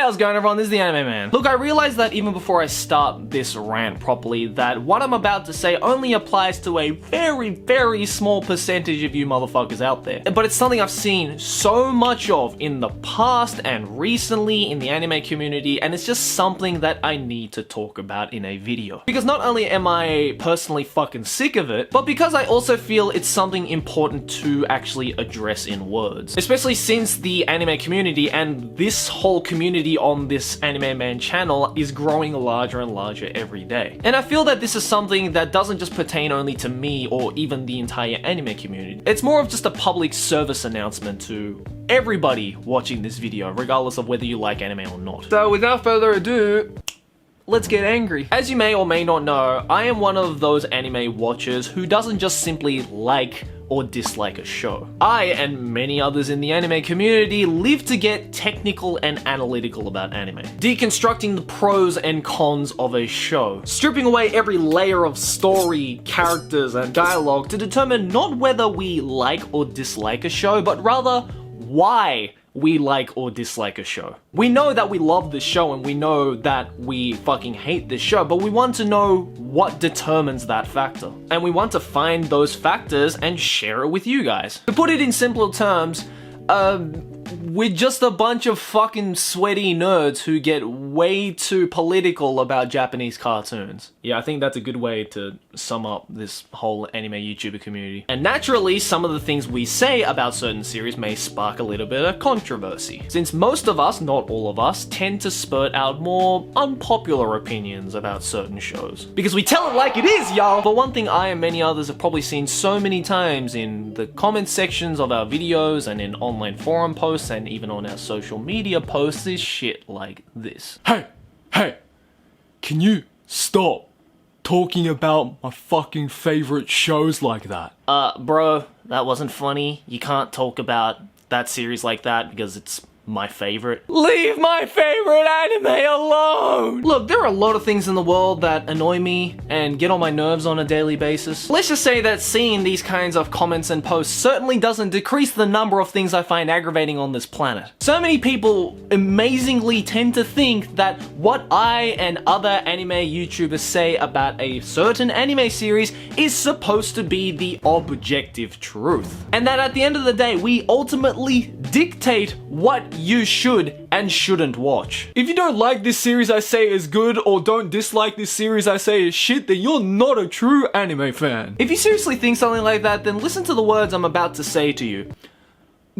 how's it going, everyone? This is the Anime Man. Look, I realize that even before I start this rant properly, that what I'm about to say only applies to a very, very small percentage of you motherfuckers out there. But it's something I've seen so much of in the past and recently in the anime community, and it's just something that I need to talk about in a video. Because not only am I personally fucking sick of it, but because I also feel it's something important to actually address in words. Especially since the anime community and this whole community on this Anime Man channel is growing larger and larger every day. And I feel that this is something that doesn't just pertain only to me or even the entire anime community. It's more of just a public service announcement to everybody watching this video, regardless of whether you like anime or not. So without further ado, let's get angry. As you may or may not know, I am one of those anime watchers who doesn't just simply like or dislike a show. I, and many others in the anime community, live to get technical and analytical about anime. Deconstructing the pros and cons of a show. Stripping away every layer of story, characters, and dialogue to determine not whether we like or dislike a show, but rather why we like or dislike a show. We know that we love this show and we know that we fucking hate this show, but we want to know what determines that factor. And we want to find those factors and share it with you guys. To put it in simpler terms, we're just a bunch of fucking sweaty nerds who get way too political about Japanese cartoons. Yeah, I think that's a good way to sum up this whole anime YouTuber community. And naturally, some of the things we say about certain series may spark a little bit of controversy, since most of us, not all of us, tend to spurt out more unpopular opinions about certain shows. Because we tell it like it is, y'all! But one thing I and many others have probably seen so many times in the comment sections of our videos and in online forum posts and even on our social media posts is shit like this. Hey, can you stop talking about my fucking favorite shows like that? Bro, that wasn't funny. You can't talk about that series like that because it's my favorite. Leave my favorite anime alone! Look, there are a lot of things in the world that annoy me and get on my nerves on a daily basis. Let's just say that seeing these kinds of comments and posts certainly doesn't decrease the number of things I find aggravating on this planet. So many people amazingly tend to think that what I and other anime YouTubers say about a certain anime series is supposed to be the objective truth. And that at the end of the day, we ultimately dictate what you should and shouldn't watch. If you don't like this series I say is good, or don't dislike this series I say is shit, then you're not a true anime fan. If you seriously think something like that, then listen to the words I'm about to say to you.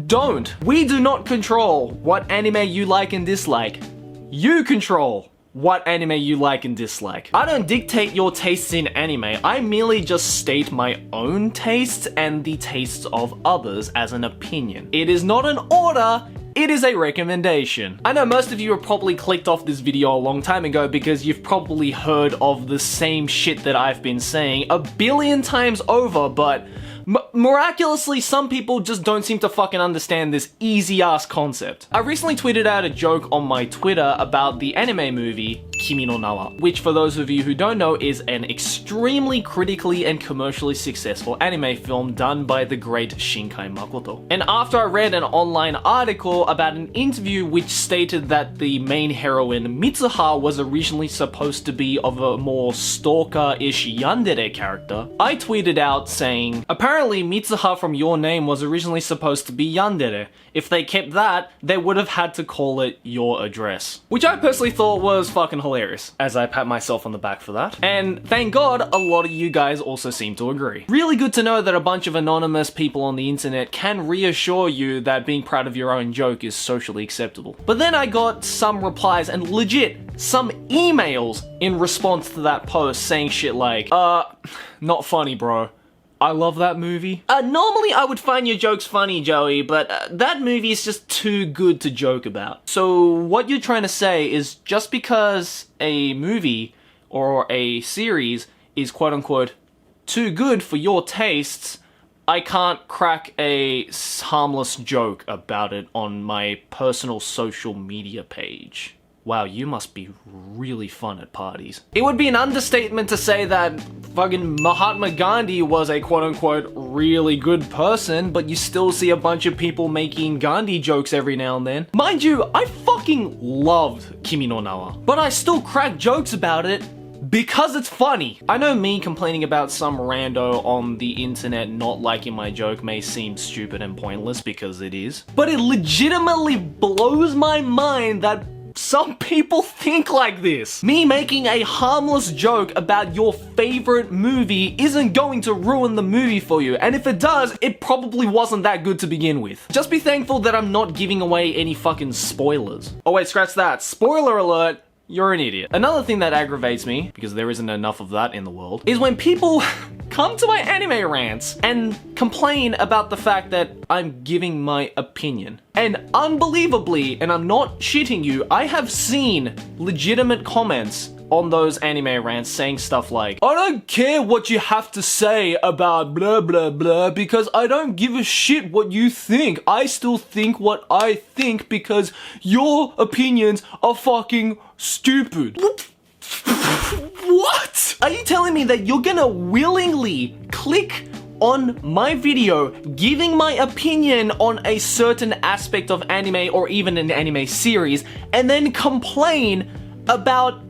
Don't. We do not control what anime you like and dislike. You control what anime you like and dislike. I don't dictate your tastes in anime, I merely just state my own tastes and the tastes of others as an opinion. It is not an order, it is a recommendation. I know most of you have probably clicked off this video a long time ago because you've probably heard of the same shit that I've been saying a billion times over, but miraculously, some people just don't seem to fucking understand this easy-ass concept. I recently tweeted out a joke on my Twitter about the anime movie Kimi no Na wa, which for those of you who don't know is an extremely critically and commercially successful anime film done by the great Shinkai Makoto. And after I read an online article about an interview which stated that the main heroine Mitsuha was originally supposed to be of a more stalker-ish yandere character, I tweeted out saying, apparently Mitsuha from Your Name was originally supposed to be yandere. If they kept that, they would have had to call it Your Address. Which I personally thought was fucking hilarious, as I pat myself on the back for that. And thank God, a lot of you guys also seem to agree. Really good to know that a bunch of anonymous people on the internet can reassure you that being proud of your own joke is socially acceptable. But then I got some replies and legit some emails in response to that post saying shit like, not funny, bro. I love that movie. Normally I would find your jokes funny, Joey, but that movie is just too good to joke about. So what you're trying to say is just because a movie or a series is quote-unquote too good for your tastes, I can't crack a harmless joke about it on my personal social media page. wow, you must be really fun at parties. It would be an understatement to say that fucking Mahatma Gandhi was a quote-unquote really good person, but you still see a bunch of people making Gandhi jokes every now and then. Mind you, I fucking loved Kimi no Na wa, but I still crack jokes about it because it's funny. I know me complaining about some rando on the internet not liking my joke may seem stupid and pointless, because it is, but it legitimately blows my mind that some people think like this. Me making a harmless joke about your favorite movie isn't going to ruin the movie for you, and if it does, it probably wasn't that good to begin with. Just be thankful that I'm not giving away any fucking spoilers. Oh wait, scratch that. Spoiler alert. You're an idiot. Another thing that aggravates me, because there isn't enough of that in the world, is when people come to my anime rants and complain about the fact that I'm giving my opinion. And unbelievably, and I'm not shitting you, I have seen legitimate comments on those anime rants saying stuff like, I don't care what you have to say about blah blah blah because I don't give a shit what you think. I still think what I think because your opinions are fucking stupid. What? Are you telling me that you're gonna willingly click on my video giving my opinion on a certain aspect of anime or even an anime series and then complain about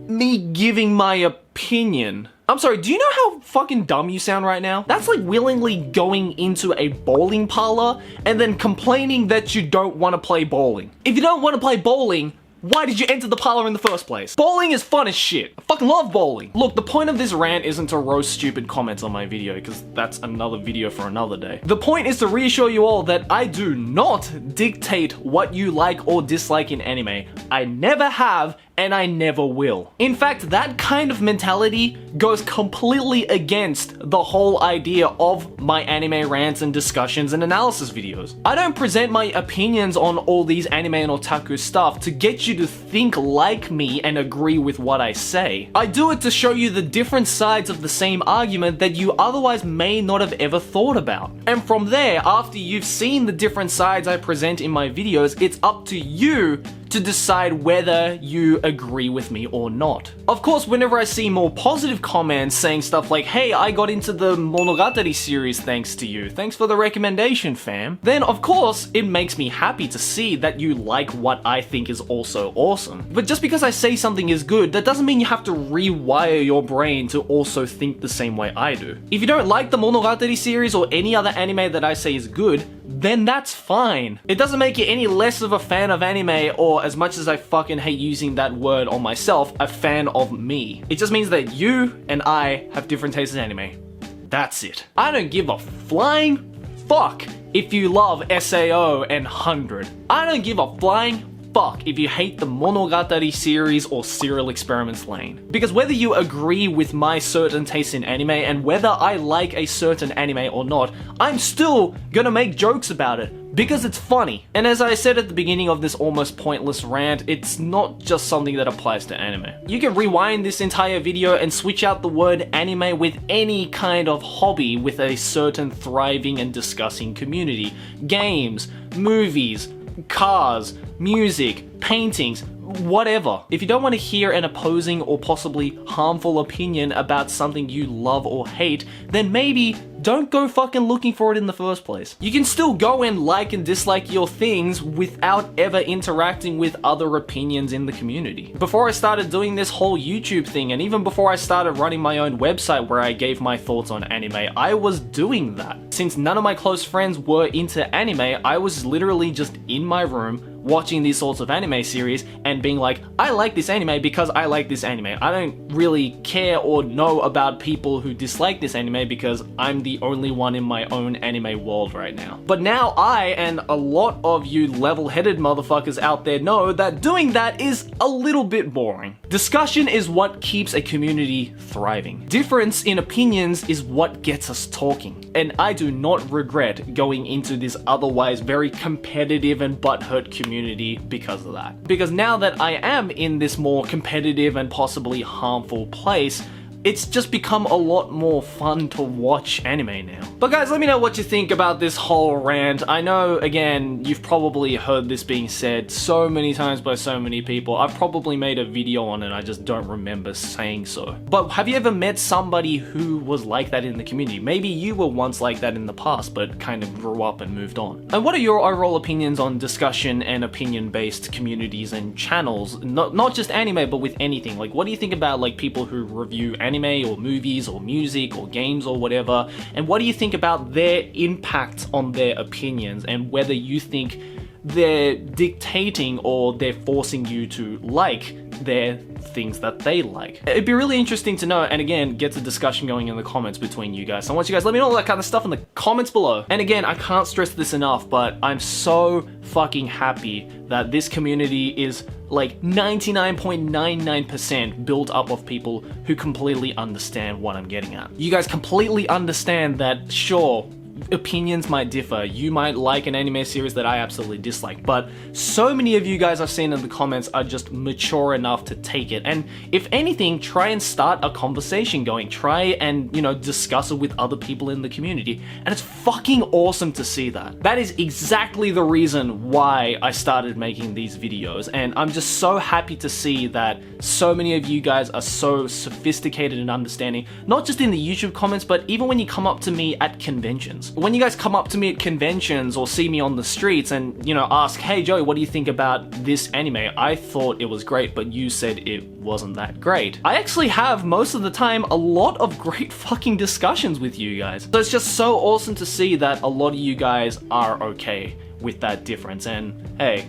me giving my opinion? I'm sorry, do you know how fucking dumb you sound right now? That's like willingly going into a bowling parlor and then complaining that you don't want to play bowling. If you don't want to play bowling, why did you enter the parlor in the first place? Bowling is fun as shit. I fucking love bowling. Look, the point of this rant isn't to roast stupid comments on my video, because that's another video for another day. The point is to reassure you all that I do not dictate what you like or dislike in anime. I never have, and I never will. In fact, that kind of mentality goes completely against the whole idea of my anime rants and discussions and analysis videos. I don't present my opinions on all these anime and otaku stuff to get you to think like me and agree with what I say. I do it to show you the different sides of the same argument that you otherwise may not have ever thought about. And from there, after you've seen the different sides I present in my videos, it's up to you to decide whether you agree with me or not. Of course, whenever I see more positive comments saying stuff like, hey, I got into the Monogatari series thanks to you, thanks for the recommendation, fam, then of course, it makes me happy to see that you like what I think is also awesome. But just because I say something is good, that doesn't mean you have to rewire your brain to also think the same way I do. If you don't like the Monogatari series or any other anime that I say is good, then that's fine. It doesn't make you any less of a fan of anime, or as much as I fucking hate using that word on myself, a fan of me. It just means that you and I have different tastes in anime. That's it. I don't give a flying fuck if you love SAO and 100. I don't give a flying fuck if you hate the Monogatari series or Serial Experiments Lane. Because whether you agree with my certain taste in anime and whether I like a certain anime or not, I'm still gonna make jokes about it because it's funny. And as I said at the beginning of this almost pointless rant, it's not just something that applies to anime. You can rewind this entire video and switch out the word anime with any kind of hobby with a certain thriving and discussing community. Games, movies, cars, music, paintings, whatever. If you don't want to hear an opposing or possibly harmful opinion about something you love or hate, then maybe don't go fucking looking for it in the first place. You can still go and like and dislike your things without ever interacting with other opinions in the community. Before I started doing this whole YouTube thing, and even before I started running my own website where I gave my thoughts on anime, I was doing that. Since none of my close friends were into anime, I was literally just in my room watching these sorts of anime series and being like, I like this anime because I like this anime. I don't really care or know about people who dislike this anime because I'm the only one in my own anime world right now. But now I and a lot of you level-headed motherfuckers out there know that doing that is a little bit boring. Discussion is what keeps a community thriving. Difference in opinions is what gets us talking. And I do not regret going into this otherwise very competitive and butthurt community because of that. Because now that I am in this more competitive and possibly harmful place, it's just become a lot more fun to watch anime now. But guys, let me know what you think about this whole rant. I know, again, you've probably heard this being said so many times by so many people. I've probably made a video on it, I just don't remember saying so. But have you ever met somebody who was like that in the community? Maybe you were once like that in the past, but kind of grew up and moved on. And what are your overall opinions on discussion and opinion-based communities and channels? Not just anime, but with anything. Like, what do you think about like people who review anime or movies or music or games or whatever? And what do you think about their impact on their opinions, and whether you think they're dictating or they're forcing you to like their things that they like? It'd be really interesting to know, and again, get the discussion going in the comments between you guys. So I want you guys let me know all that kind of stuff in the comments below. And again, I can't stress this enough, but I'm so fucking happy that this community is like 99.99% built up of people who completely understand what I'm getting at. You guys completely understand that, sure, opinions might differ. You might like an anime series that I absolutely dislike, but so many of you guys I've seen in the comments are just mature enough to take it. And if anything, try and start a conversation going. Try and, you know, discuss it with other people in the community. And it's fucking awesome to see that. That is exactly the reason why I started making these videos. And I'm just so happy to see that so many of you guys are so sophisticated and understanding, not just in the YouTube comments, but even when you come up to me at conventions. When you guys come up to me at conventions or see me on the streets and, you know, ask, hey Joey, what do you think about this anime? I thought it was great, but you said it wasn't that great. I actually have, most of the time, a lot of great fucking discussions with you guys. So it's just so awesome to see that a lot of you guys are okay with that difference. And hey,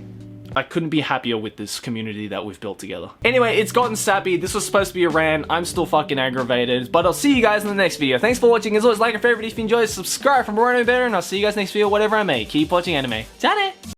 I couldn't be happier with this community that we've built together. Anyway, it's gotten sappy. This was supposed to be a rant. I'm still fucking aggravated, but I'll see you guys in the next video. Thanks for watching. As always, like and favorite if you enjoyed, subscribe for more anime better, and I'll see you guys next video, whatever I make. Keep watching anime. Done it!